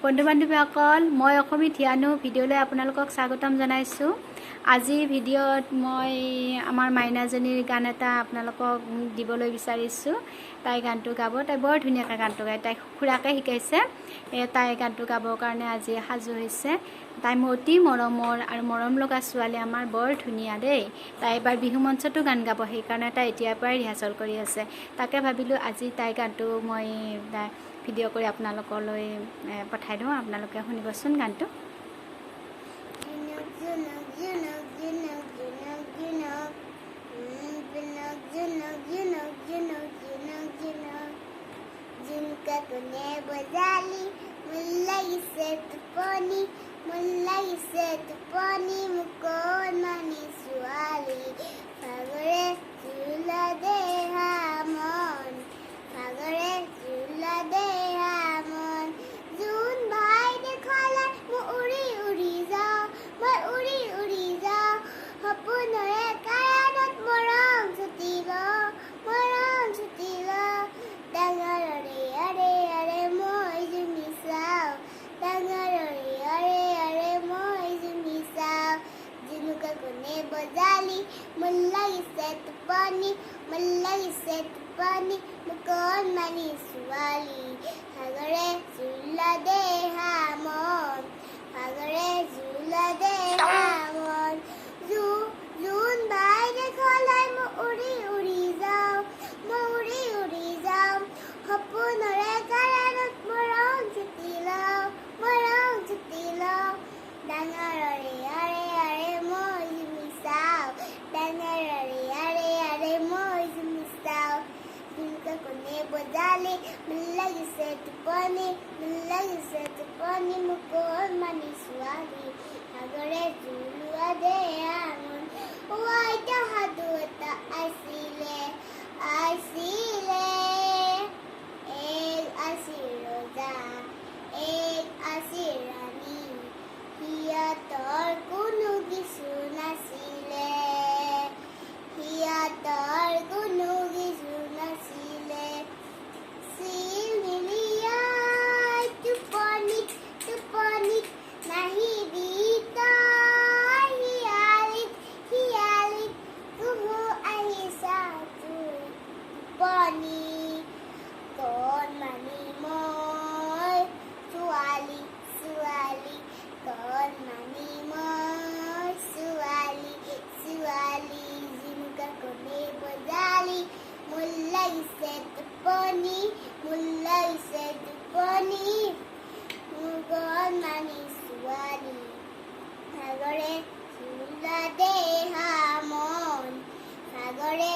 বন্ধু বান্ধৱীসকল মই অসমী ধিয়ানু ভিডিঅ'লৈ আপোনালোকক স্বাগতম জনাইছোঁ। আজি ভিডিঅ'ত মই আমাৰ মাইনাজনীৰ গান এটা আপোনালোকক দিবলৈ বিচাৰিছোঁ। তাই গানটো গাব, তাই বৰ ধুনীয়াকৈ গানটো গায়, তাই খুৰাকে শিকাইছে। তাই গানটো গাবৰ কাৰণে আজি সাজু হৈছে। তাই মোৰ অতি মৰমৰ আৰু মৰম লগা ছোৱালী, আমাৰ বৰ ধুনীয়া দেই। তাই এবাৰ বিহু মঞ্চতো গান গাব, সেইকাৰণে তাই এতিয়াৰ পৰাই ৰিহাৰ্চল কৰি আছে। তাকে ভাবিলোঁ আজি তাই গানটো মই ভিডিঅ' কৰি আপোনালোকলৈ পঠাই দিওঁ, আপোনালোকে শুনিবচোন গানটো। झुमका कोने बजाली मुल्लाइसे तुपनी मुल्लाइसे तुपनी मुकोन मानी सुआली फागरे झुला दे हामन फागरे झुला दे हामन जून भाई देखला मु उड़ी उड़ी जाओ मैं उड़ी जाओ हपुनरे कायानत मरम छुटिलो डांगररे अरे अरे मोय जुमी साव डांगररे अरे मोय जुमी साव झुमका कोने बजाली मुल्लाइसे तुपनी मुकोन मानी सुवाली फागरे झुला दे हामन फागरे झुला दे हामन जून भाई देखलाई मु उड़ी जाओ मैं उड़ी जाओ हपुनरे कायानत मरम छुटिलो डांगररे अरे मोय जुमी साव डांगररे अरे मोय जुमी साव झुमका कोने बजाली मुल्लाइसे तुपनी मुकोन मानी सुवाली फागरे झुलुआ दे हामन वाइटा हादुता आसिले एक आसिरोजा एक आसिरानी हियातर कोनो किछु नासिले सिल मिलिया टुपनी नाही बीता हियाली कुहु आहिसा टुपनी कोन मानी मोय सुवाली कोन मानी मोय सुवाली झुमका कोने बजाली मुल्लाइसे तुपनी मुकोन मानी सुवाली फागरे झुला दे हामन फागरे